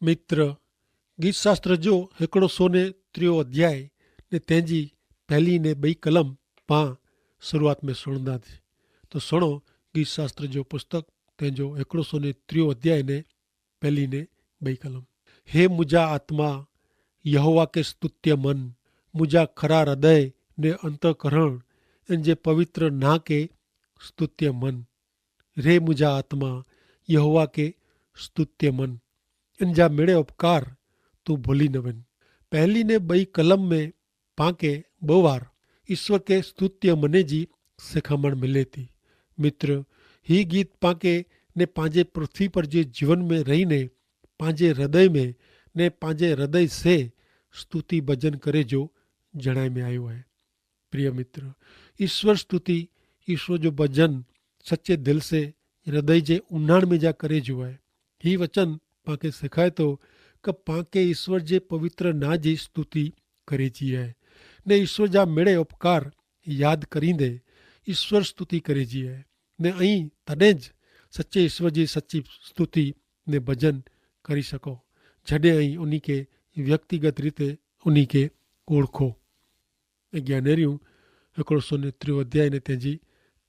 मित्र गीत शास्त्र जो 103 अध्याय ने तंहिंजी पहली ने ॿई कलम पां शुरुआत में सुणंदासीं। तो सुणो गीत शास्त्र जो पुस्तक तंहिंजो 103 अध्याय ने पहली ने ॿई कलम। हे मुंहिंजा आत्मा यहोवा के स्तुत्य मन, मुंहिंजा खरा हृदय ने अंतकरण इन जे पवित्र ना के स्तुत्य मन। रे मुंहिंजा आत्मा यहोवा के स्तुत्य मन, इन जा मिड़े उपकार तू भूली न वञ। पहली ने ॿई कलम में पांखे 2 बार ईश्वर के स्तुत्य मने जी सिखामण मिले थी। मित्र ही गीत पांखे ने पंहिंजे पृथ्वी पर जे जीवन में रहीने पंहिंजे हृदय में ने पंहिंजे हृदय से स्तुति भजन करे जो जणाए में आयो है। प्रिय मित्र, ईश्वर स्तुति ईश्वर जो भजन सच्चे दिल से हृदय जे उन्हाण में जा करे जो है। ही वचन पांखे सिखाए तो कि पांखे ईश्वर जे पवित्र ना जी स्तुति करे जी है ने ईश्वर जा मिड़े उपकार याद करींदे ईश्वर स्तुति करे जी है ने अहीं तॾहिं ज सच्चे ईश्वर जी सच्ची स्तुति ने भजन करी सको जॾहिं अहीं उन्ही के व्यक्तिगत रीते उन्ही के ओळखो। ज्ञानेरियूं 103 अध्याय ने तंहिंजी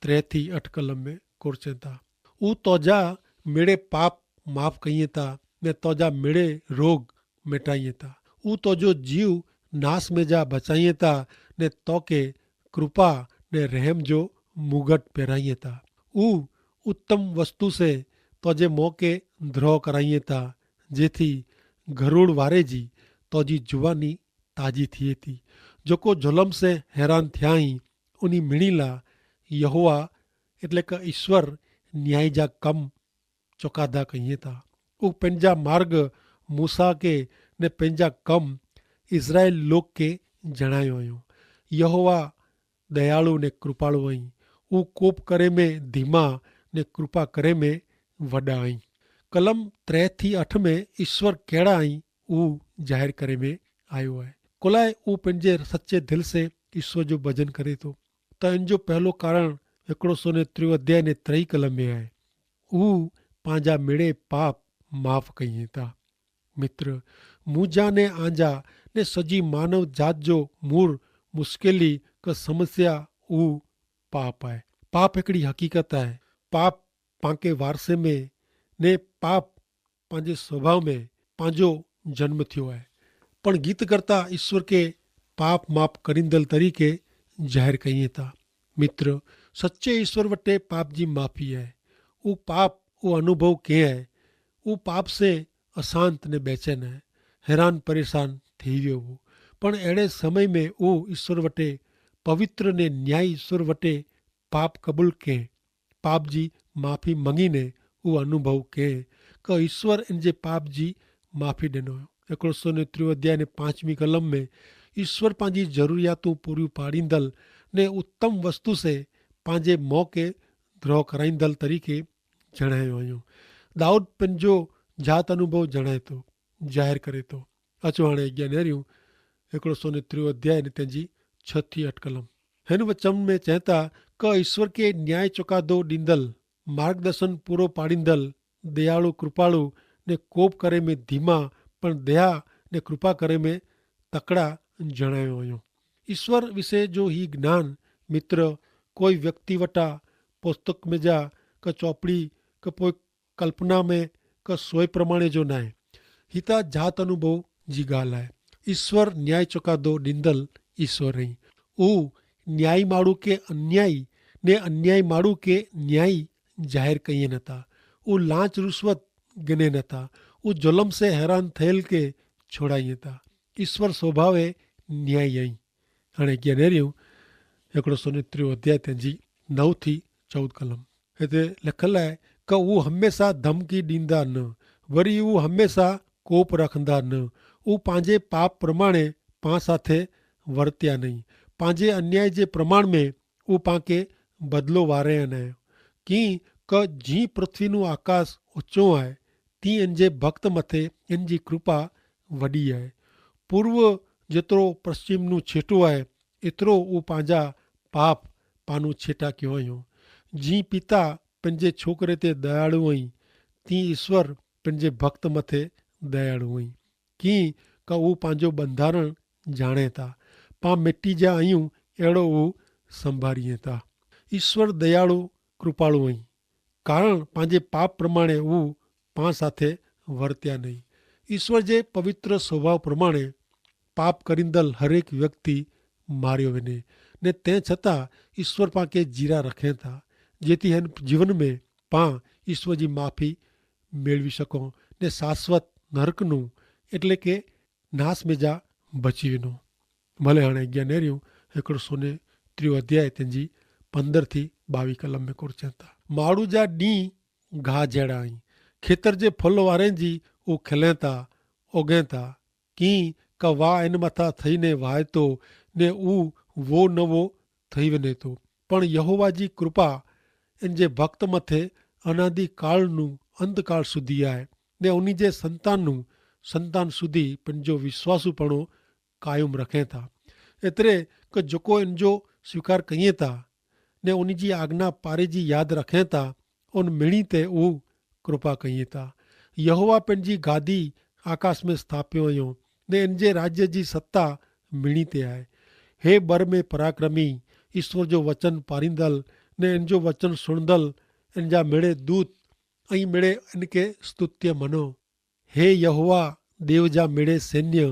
3 थी 8 कलम में कोरचनि था। ऊ तोजा मिड़े पाप माफ़ कईं था ने तोजा मिड़े रोग मिटाइए था। ऊ तोजो जीव नास में जा बचाइए था ने तोके कृपा ने रहम जो मुगट पहराइए था। ऊ उत्तम वस्तु से तोजे मौके द्रोह कराइए था जेथी गरुड़ वारे जी तोजी जुवानी ताजी थिए थी। जोको जुलम से हैरान थिया ही उनी मिणीला यहोवा એટલે કે ઈશ્વર ન્યાય જા કમ चौकादा कहिए था। ऊ पंहिंजा मार्ग मूसा के ने पंहिंजा कम इज़राइल लोक के जणायो हुयो। यहोवा दयालु ने कृपालु आई। ऊ कोप करे में धीमा ने कृपा करे में वॾा आई। कलम 3 थी 8 में ईश्वर कहिड़ा आई ऊ ज़ाहिर करे में आयो है। कुलाए ऊ पंहिंजे सच्चे दिल से ईश्वर जो भजन करे तो त इन जो पहलो कारण 103 अध्याय ने 3 कलम में आहे। ऊ पंहिंजा मिड़े पाप माफ़ कईं था। मित्र मुंहिंजा ने आंजा ने सजी मानव जात जो मूल मुश्किली का समस्या ऊ पाप है। पाप हिकिड़ी हकीकत है। पाप पांखे वारसे में ने पाप पंहिंजे स्वभाव में पंहिंजो जन्म थियो है। पण गीत करता ईश्वर के पाप माफ़ करींदल तरीके ज़ाहिर कईं था। मित्र सच्चे ईश्वर वटे पाप जी माफ़ी है। वो पाप वो अनुभव के है। वो पाप से अशांत ने बेचैन है, हैरान परेशान थी वियो हो। पण अड़े समय में वो ईश्वर वटे पवित्र ने न्याय ईश्वर वटे पाप कबूल के पाप जी माफ़ी मंगी ने वो अनुभव के कि ईश्वर इन जे पाप जी माफ़ी ॾिनो। 103 अध्याय ने 5वीं कलम में ईश्वर पंहिंजी ज़रूरियातूं पूरियूं पाड़ींदल ने उत्तम वस्तु से पंहिंजे मौके द्रोह कराईंदल तरीक़े जणायो हुयो। दाऊद पंहिंजो जात अनुभव जणाए थो, ज़ाहिर करे थो। अचो हाणे ज्ञानेरियूं 103 अध्याय ने तंहिंजी 6 थी 8 कलम। हिन वचन में चए था कि ईश्वर के न्याय चुकादो ॾींदल, मार्गदर्शन पूरो पाड़ींदल, दयालु कृपालु ने कोप करे में धीमा पण दया ने कृपा करे में तकड़ा जणायो हुयो। ईश्वर विषय जो ही ज्ञान मित्र कोई व्यक्ति वटा पुस्तक में जा क चौपड़ी क पोइ कल्पना में क सोए प्रमाणे जो न आहे। हिता जात अनुभव जी ॻाल्हि आहे। ईश्वर न्याय चुकादो ॾींदल ईश्वर आई। ऊ न्यायी माण्हू के अन्यायी ने अन्यायी माण्हू के न्यायी ज़ाहिर कईं नथा। ऊ लांच रुश्वत गिने नथा। ऊ जुलम से हैरान थियल के छोड़ाइए था। ईश्वर स्वभाव न्यायी आई। हाणे ज्ञानेरियूं 103 अध्याय तंहिंजी 9 थी 14 कलम। हिते लिखियलु आहे कि हू हमेशा धमकी ॾींदा न, वरी हू हमेशा कोप रखंदा न। हू पंहिंजे पाप प्रमाणे पाण साथे वर्त्या नहीं। पंहिंजे अन्याय जे प्रमाण में हू पांखे बदिलो वारे आहिनि। कीअं क जीअं पृथ्वीનું आकाश ऊचो आहे तीअं इन जे भक्त मथे इन जी कृपा वॾी आहे। पूर्व जेतिरो पश्चिम छेटो आहे एतिरो हू पंहिंजा पाप पानू छेटा कयो हुयो। जीअं पिता पंहिंजे छोकिरे ते दयालु हुई तीअं ईश्वर पंहिंजे भक्त मथे दयाड़ू हुई। कीअं का उहो पंहिंजो बंधारण जाणे था, पाण मिटी जा आहियूं अहिड़ो उहो संभालीए था। ईश्वर दयाड़ू कृपाळू हुई, कारण पंहिंजे पाप प्रमाणे उहो पाण साथे वर्त्या नहीं। ईश्वर जे पवित्र स्वभाव प्रमाणे पाप करींदल हरेक व्यक्ति मारियो वञे ने तंहिं छतां ईश्वर पाण खे जीरा रखे था, जेથી हिन जीवन में पाण ईश्वर जी माफ़ी મેળવી શકો ને શાશ્વત નરકનું એટલે કે નાશ में जा बची वञो। भले हाणे अॻियां नेरियूं 130 अध्याय तंहिंजी 15 थी 22 कलम में कुरचनि था। माण्हू जा ॾींहं गाह जहिड़ा आहिनि, खेतर जे फल वारनि जी उहे खिलनि था उगनि था। कीअं का वाह इन मथां थई ने वाहे थो ने उहो वो नवो थई वञे थो, पण यहोवा जी कृपा इन जे वक़्त मथे अनादि कालનું અંતકાળ સુધી आहे ને उन्ही जे संतान સુધી पंहिंजो विश्वासूपणो कायम रखे था। एतिरे कि जेको इन जो स्वीकार कयूं था ने उन जी आज्ञा पारे जी यादि रखे था, उन मिणी ते उहो कृपा कयूं था। यहोवा पंहिंजी गादी आकाश में स्थापियो हुयो ने इन जे राज्य जी सत्ता मिणी ते आहे। हे बर में पराक्रमी, ईश्वर जो वचन पारींदल ने इन जो वचन सुणंदल इन जा मिड़े दूत ऐं मिड़े इनके स्तुत्य मनो। हे यहोवा देव जा मिड़े सैन्य,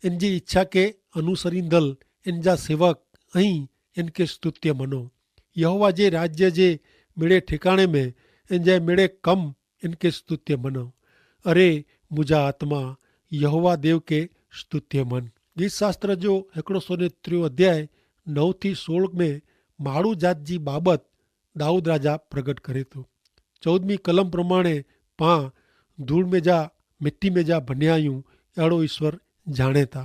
इन जी इच्छा के अनुसरींदल इन जा सेवक ऐं इनके स्तुत्य मनो। यहोवा जे राज्य जे मिड़े ठिकाणे में इन जा मिड़े कम इनके स्तुत्य मनो। अरे मुझा आत्मा यहोवा देव के स्तुत्य मन। गीत शास्त्र जो 130 अध्याय 9 થી 16 में माण्हू जात जी बाबत दाऊद राजा प्रगट करे थो। 14મી कलम प्रमाणे पां धूड़ में जा मिट्टी में जा बनिया आहियूं अहिड़ो ईश्वर जाणे था,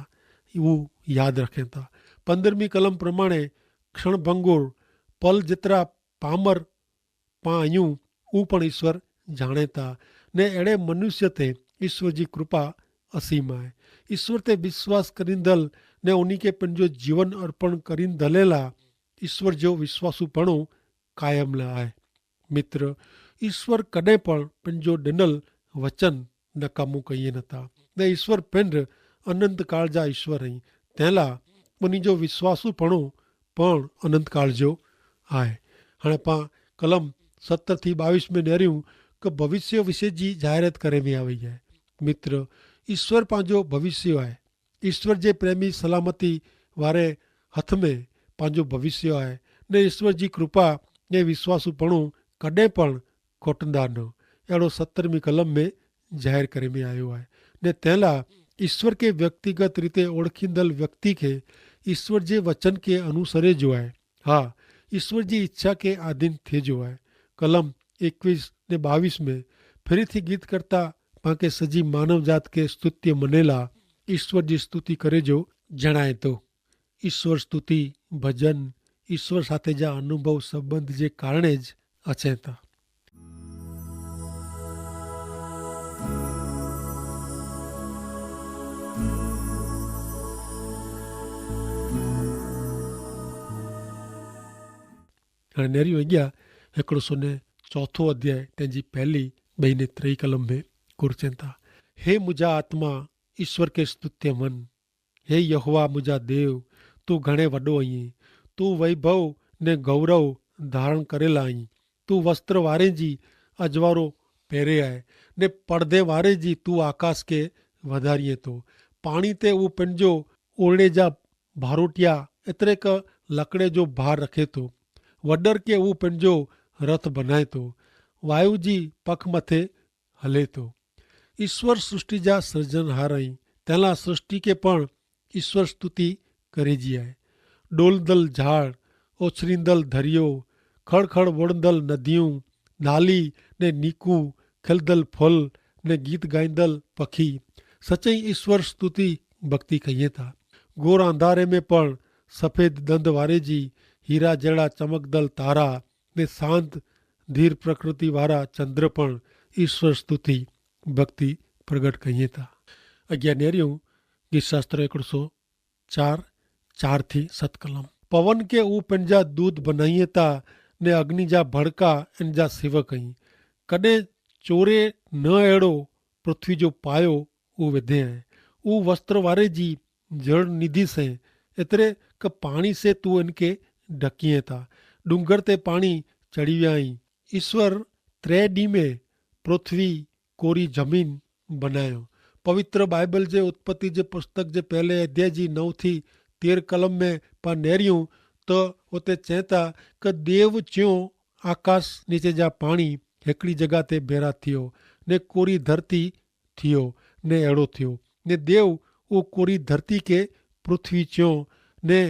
उहो यादि रखे था। 15મી कलम प्रमाणे क्षणभंगुर पल जेतिरा पामर पां आहियूं उहो पण ईश्वर जाणे था ने अहिड़े मनुष्य ते ईश्वर जी कृपा असीम आहे। ईश्वर ते विश्वास करींदल ने उन्ही खे पंहिंजो जीवन अर्पण करींदले लाइ ईश्वर जो विश्वासूपणो कायम लाइ आहे। मित्र, ईश्वर कॾहिं पण पंहिंजो ॾिनल वचन नकामो कई नथा ने ईश्वर पिंड अनंत काल जा ईश्वर आहिनि, तंहिं लाइ उन जो विश्वासूपणो पण अनंत काल जो आहे। हाणे पाण कलम 17 થી 22 में नेरियूं कि भविष्य विषय जी जाहिरात करे में आई आहे। मित्र, ईश्वर पंहिंजो भविष्य आहे। ईश्वर जे प्रेमी सलामती वारे हथ में पंहिंजो भविष्य आहे ने ईश्वर जी कृपा ने विश्वासूपणो कॾहिं पण खोटंदा न, अहिड़ो 17મી कलम में ज़ाहिर करे में आयो आहे ने तंहिं लाइ ईश्वर के व्यक्तिगत रीते ओळखींदल व्यक्ति के ईश्वर जे वचन के अनुसरे जो आहे। हा, ईश्वर जी इच्छा के आधीन थे जो आहे। कलम 21 ने 22 में ફરીથી ગીત કરતા પાંકે સજી માનવજાત કે સ્તુત્ય મનેલા ઈશ્વર जी स्तुति करे जो जणाए तो। ईश्वर स्तुति भजन ईश्वर साथे जा अनुभव संबंध जे कारणे ज अचे था। हाणे नेरियूं अॻियां 104 अध्याय तंहिंजी 1 2 ने 3 कलम में कुरचनि था। हे मुझा आत्मा ईश्वर के स्तुत्य मन। हे यहोवा मुझा देव, तू घणे वॾो आहीं। तू वैभव ने गौरव धारण करेल आहीं। तू वस्त्र वारे जी अजवारो पहिरे आहे ने परदे वारे जी तू आकाश के वधारीए थो। पाणी ते उहो पंहिंजो ओड़े जा भारोटिया एतिरे क लकड़े जो भार रखे थो। वॾर के उहो पंहिंजो रथ बनाए थो। वायु जी पख मथे हले थो। ईश्वर सृष्टि जा सृजनहार आहीं, तंहिं लाइ सृष्टि के पण ईश्वर स्तुति करे जी आहे। डोलदल झाड़, ओछरींदल दरियो, खड़खड़ वुड़ंदल नदियूं, नाली ने नीकू, खिलदल फुल ने गीत गाईंदल पखी सचई ईश्वर स्तुति भक्ति कईं था। गोर अंधारे में पण सफ़ेद दंद वारे जी हीरा जहिड़ा चमकदल तारा ने शांत धीर प्रकृति वारा चंद्र पण ईश्वर स्तुति भक्ति प्रगट कईं था। अॻियां नेरियूं गीत शास्त्र 104 4 થી 7 कलम। पवन के ऊ पंहिंजा दूत बनाईए था ने अग्नि जा भड़का इन जा सेवक आहीं। कॾहिं चोरे न अहिड़ो पृथ्वी जो पायो वो विधे हैं। वो वस्त्र वारे जी जड़ निधि से एतरे क पानी से तू इनके ढकिए था। डूंगर ते पानी चढ़ी व्याई। ईश्वर 3 ॾींहं में पृथ्वी कोरी ज़मीन बनायो। पवित्र बाइबल जे उत्पत्ति जे पुस्तक जे पहले अध्याय जी 9 थी 13 कलम में पा नेरियूं तो उते चए था क देव च्यों आकाश नीचे जा पानी हिकिड़ी जगह ते भेरा थियो ने कोरी धरती थियो ने अहिड़ो थियो ने देव वो कोरी धरती के पृथ्वी च्यों ने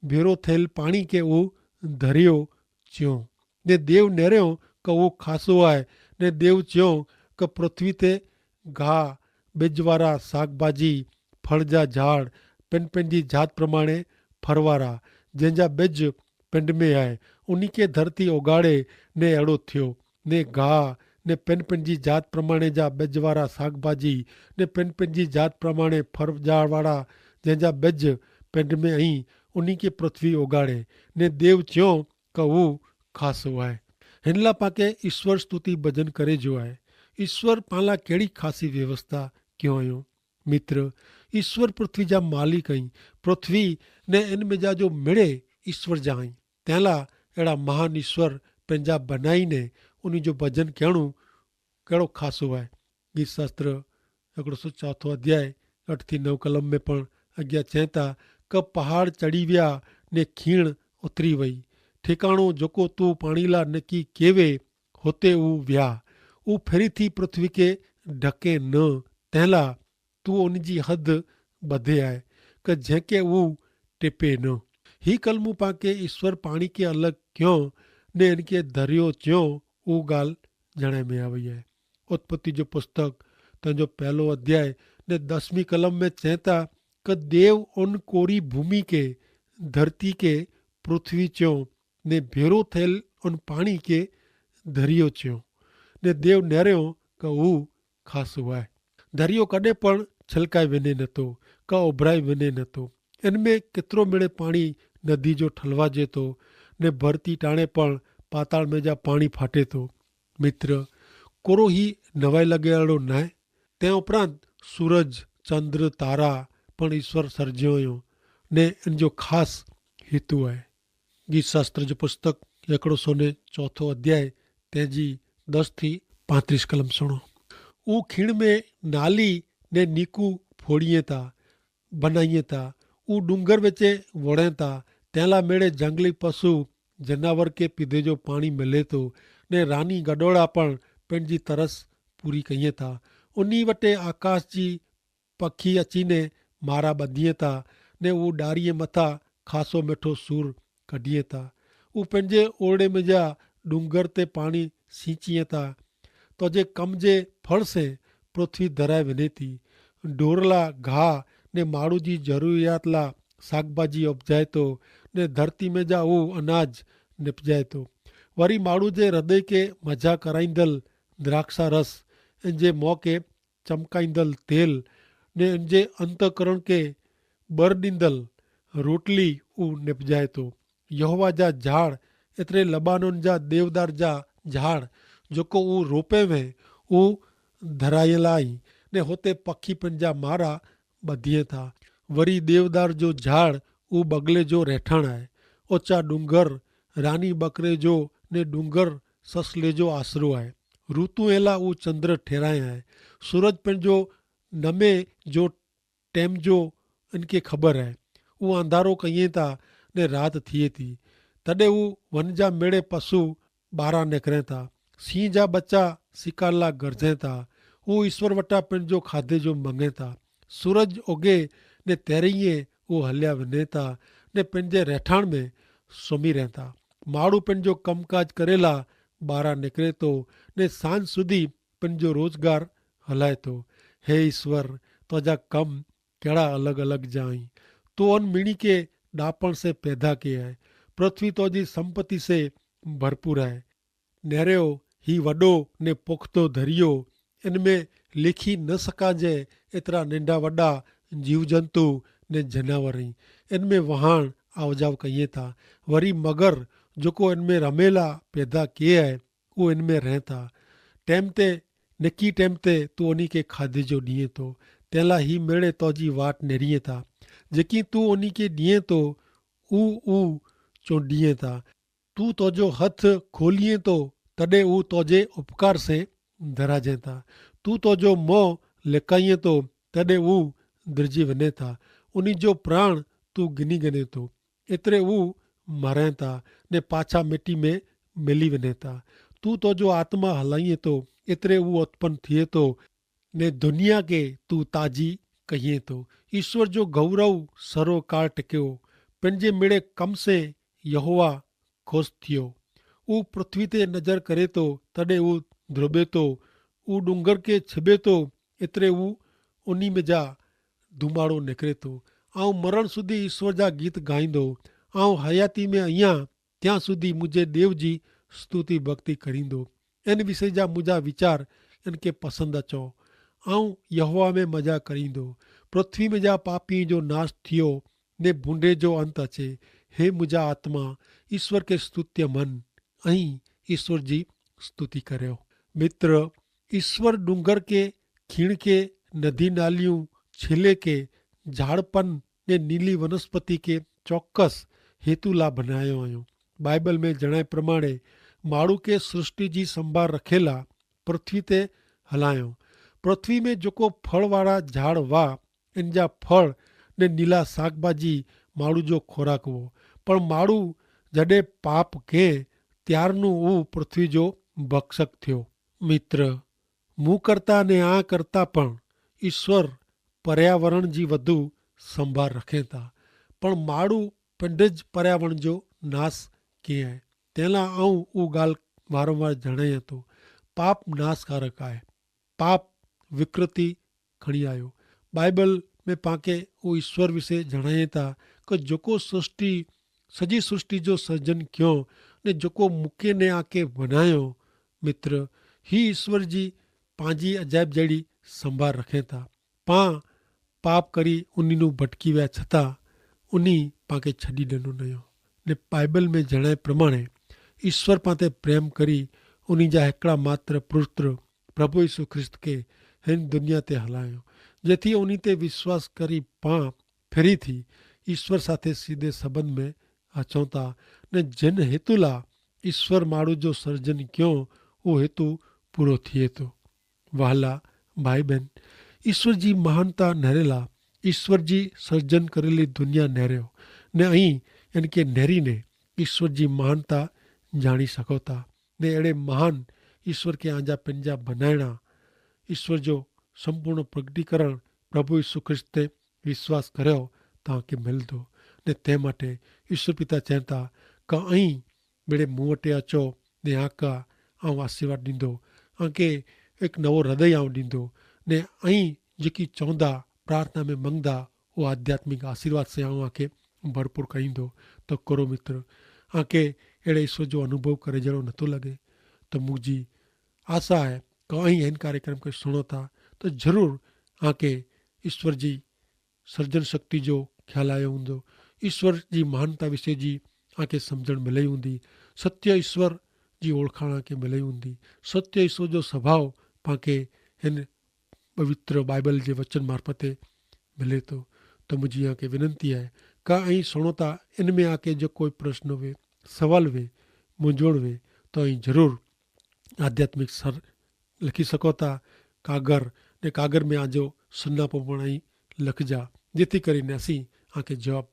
भेरो थियल पाणी के वो दरियो च्यों ने देव नेरियो क वो खासो आहे ने देव च्यों क पृथ्वी ते घाह बिज वारा सागभाजी फल जा झाड़ पिन पिन जी जात प्रमाणे फरवारा जंहिंजा बिज पिंड में आहे उन्ही के धरती उगाड़े ने अहिड़ो थियो ने घाह ने पिन पिन जी जात प्रमाणे जा बिज वारा सागभाजी ने पिन पिन जी जात प्रमाणे फर झाड़ वारा जंहिंजा बिज पिंड में आई उन्ही के पृथ्वी उगाड़े ने देव च्यों क वो खासो आहे। हिन लाइ पाके ईश्वर स्तुति भजन करे जो आहे। ईश्वर पाला कहिड़ी ख़ासी व्यवस्था क्यों आयो मित्र। ईश्वर पृथ्वी जा मालिक आई। पृथ्वी ने इन में जा जो मिड़े ईश्वर जा आई तंहिंला अहिड़ा महान ईश्वर पंहिंजा बनाई ने उन जो भजन कहिड़ो कहिड़ो ख़ासो आहे। गीत शास्त्र 104 अध्याय 8 थी 9 कलम में पण अॻियां चए था क पहाड़ चढ़ी विया ने खीण उतरी वई। ठिकाणो जेको तू पाणी ला नकी केवे होते ऊ विया। ऊ फेरी थी पृथ्वी के ढके न तंहिंला तू उन जी हद ॿधे आहे क जंहिंखे ऊ टिपे न। ही कलमू पाके ईश्वर पाणी के अलॻि क्यों ने इनके दरियो च्यों ऊ ॻाल्हि जणे में आई आहे। उत्पत्ति जो पुस्तक तंहिंजो 1 अध्याय ने 10वीं कलम में चए था क देव उन कोरी भूमि के धरती के पृथ्वी च्यों ने भेरो थियल उन पाणी के दरियो च्यों ने देव नेरियो क ऊ खासो आहे। दरियो कॾहिं पण छलकाए वञे नथो का उभराए वञे नथो। इनमें केतिरो मिड़े पाणी नदी जो ठलवाजे थो ने भरती टाणे पण पाताल में जा पाणी फाटे थो। मित्र कोरो ही नवाई लॻे अहिड़ो न आहे। तंहिं उपरांत सूरज चंद्र तारा पण ईश्वर सर्जियो हुयो ने इन जो ख़ासि हेतु आहे। गीत शास्त्र जो पुस्तक 104 अध्याय तंहिंजी 10 थी 35 कलम सुनो। ऊ खीण में नाली ने नीकू फोड़िए था बनाइए था। ऊ डूंगर विचे वड़े था तंहिंला मेड़े जंगली पशु जनावर के पीधे जो पाणी मिले थो ने रानी गडोड़ा पण पंहिंजी तरस पूरी कईए था। उन्ही वटे आकाश जी पखी अची ने मारा ॿधिए था ने ऊ डारीअ मथां खासो मिठो सूर कढिए था। ऊ पंहिंजे ओड़े में जा डूंगर ते पाणी सींचिए था तो जे कम जे फल से पृथ्वी धराए वञे थी। ढोरला घाह ने माण्हू जी ज़रूरियात ला सागभाजी उपजाए थो ने धरती में जा ऊ अनाज निपजाए थो। वरी माण्हू जे हृदय के मज़ा कराईंदल द्राक्षा रस इन जे मौके चमकाईंदल तेल ने इन जे अंतकरण के बर ॾींदल रोटली ऊ निपजाए थो। यहोवा जा झाड़ एतिरे लबानोन जा देवदार जा झाड़ जेको ऊ रोपे में ऊ धरायल आई ने होते पखी पंहिंजा मारा ॿधिए था। वरी देवदार जो झाड़ ऊ बगले जो रहठाण आहे। ऊचा डूंगर रानी बकरे जो ने डूंगर ससले जो आसरो आहे। ऋतु एला ऊ चंद्र ठहिराए आहे। सूरज पंहिंजो नमे जो टेम जो इनके ख़बर आहे। ऊ अंधारो कईए था ने राति थिए थी तॾहिं ऊ वन जा मेड़े पशु ॿाहिरां निकिरे था। सीं जा बच्चा शिकार ला गरजे था। ऊ ईश्वर वटां पंहिंजो खाधे जो मंगे था। सूरज उगे ने तेरीअ ऊ हलिया वञे था ने पंहिंजे रहठाण में सुम्ही रहे था। माण्हू पंहिंजो कमकाज करेला ॿाहिरां निकिरे थो ने सांझ सुधी पंहिंजो रोज़गार हलाए थो। हे ईश्वर तुंहिंजा कम कहिड़ा अलॻि अलॻि जा आहीं। तो उन मीणी के ॾापण से पैदा किया है। पृथ्वी तुंहिंजी संपत्ति से भरपूर है। नेरियो ही वॾो ने पुख्तो दरियो इनमें लिखी न सघाजे एतिरा नंढा वॾा जीव जंतु ने जानवर आहिनि। इनमें वहाण आवजाव कईए था। वरी मगर जेको इनमें रमेला पैदा किए आहे उहो इनमें रहे था। टाइम ते निकी टाइम ते तूं उन्ही खे खाधे जो ॾिए थो तेला ही मेड़े तोजी वाट नेरिए था जेकी तू उन्हीं के दिए तो ऊ चो दिए था तू तोजो हथ खोलिए तो तॾे ऊ तोजे उपकार से धराजे था तू तोजो मोह लिकाइए तो तॾे ऊ दिरजी वञे था उन्हीं जो प्राण तू गिनी गने तो एतिरे ऊ मरे था ने पाछा मिट्टी में मिली वञे था तू तोजो आत्मा हलाइए तो एतिरे ऊ उत्पन्न थिए तो ने दुनिया के तू ताजी कहिए तो ईश्वर जो गौरव सरोकार टिकियो पंहिंजे मिड़े कम से यहोवा खुश थियो ऊ पृथ्वी ते नज़र करे तो तॾे ऊ ध्रुबे तो ऊ डूंगर के छिबे तो एतिरे ऊ उन्हीं में जा धुमाड़ो निकिरे थो ऐं मरण सुधी ईश्वर जा गीत गाईंदो ऐं हयाती में अञा ત્યાં સુધી मुझे देव जी स्तुति भक्ति करींदो इन विषय जा मुंहिंजा वीचार इनके पसंदि अचो ऐं यहोवा में मज़ा करींदो पृथ्वी में जा पापी जो नाश थियो ने बूंडे जो अंत अचे हे मुंहिंजा आत्मा ईश्वर के स्तुत्य मन ऐं ईश्वर जी स्तुति करियो मित्र ईश्वर डूंगर के खीण के नदी नालियूं छीले के झाड़पन ने नीली वनस्पति के चौक्कस हेतु ला बनायो आहियूं बाइबल में जणाए प्रमाणे माण्हू के सृष्टि जी संभाल रखेला पृथ्वी ते हलायो पृथ्वी में जेको फल वारा झाड़ हुआ इन जा फल ने नीला शाकभाजी माण्हू जो खोराक हो पर माण्हू जॾहिं पाप के ત્યારનું ऊ पृथ्वी जो भक्षक थियो मित्र मूं करता ने आ करता पण ईश्वर पर्यावरण जी वधु संभाल रखे था पण माण्हू पंहिंजे ज पर्यावरण जो नाश कीअं आहे तंहिं लाइ आऊं उहा ॻाल्हि वारंवार जणायां थो पाप नाशकारक आहे पाप विकृति खणी आयो बाइबल में पाण उहो ईश्वर विषय जणाए था कि जेको सॼी सृष्टि जो सर्जन कयो ने जेको मूंखे ने आके बनायो मित्र ही ईश्वर जी पंहिंजी अजाइब जहिड़ी संभाल रखे था पाण पाप करी उन्हीं भटकी विया छतां उन्हीं पाण छॾी ॾिनो न हुयो ने बाइबल में जणाए प्रमाणे ईश्वर पाण ते प्रेम करी उन्हीं जा हिकिड़ा मात्र पुत्र प्रभु यीशु ख्रिस्त के हिन दुनिया ते हलायो जेथी उन्हीं ते विश्वास करी पाण फेरी थी ईश्वर साथे सीधे संबंध में अचूं था ने जिन हेतु लाइ ईश्वर माण्हू जो सर्जन कयो उहो हेतु पूरो थिए थो वहाला भाई बहन ईश्वर जी महानता नहरेला ईश्वर जी सर्जन करेली दुनिया नहरियो ने अहीं इनके नहरी ने ईश्वर जी महानता जाणी सको था ने अहिड़े महान ईश्वर के आंजा पंहिंजा बनाइणा ईश्वर जो संपूर्ण प्रगटीकरण प्रभु यीशु ख्रिस्त ते विश्वास करियो तव्हांखे मिलंदो ने तंहिं माटे ईश्वर पिता चवनि था का अहीं बेड़े मूं वटि अचो ने आका आऊं आशीर्वाद ॾींदो आंखे हिकु नवो हृदय आऊं ॾींदो ने अहीं जेकी चवंदा प्रार्थना में मंगदा उहो आध्यात्मिक आशीर्वाद से आऊं आंखे भरपूर करींदो त करो मित्र आंखे अहिड़े ईश्वर जो अनुभव करे जहिड़ो नथो लॻे त मुंहिंजी आशा आहे कि अहीं हिन कार्यक्रम खे सुनो था त ज़रूरु आंखे ईश्वर जी सर्जन शक्ति जो ख्यालु आयो हूंदो ईश्वर जी महानता विषय जी आंखे सम्झणु मिली हूंदी सत्य ईश्वर जी ओळखाण आंखे मिली हूंदी सत्य ईश्वर जो स्वभाव पांखे हिन पवित्र बाइबल जे वचन मार्फते मिले थो त मुंहिंजी आंखे विनंती आहे का अहीं सुनो था इन में आके जो कोई प्रश्न हुए सवाल हुए मुंझवण हुए तो अहीं ज़रूरु आध्यात्मिक सर लिखी सको था कागर ने कागर में आजो सुन्नापो पण अहीं लिखजा जेथी करीने असीं आंखे जवाब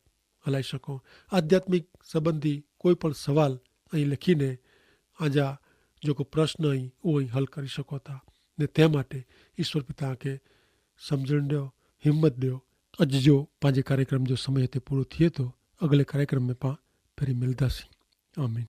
हलाई सको आध्यात्मिक संबंधी कोई पण सवाल अहीं लिखीने आजा जेको प्रश्न अहीं उहो अहीं हल करी सको था ने ते माटे ईश्वर पिता आंखे सम्झण ॾियो हिम्मत ॾियो अॼु जो पंहिंजे कार्यक्रम जो समय हिते पूरो थिए थो अॻिले कार्यक्रम में पाण वरी मिलंदासीं आमीन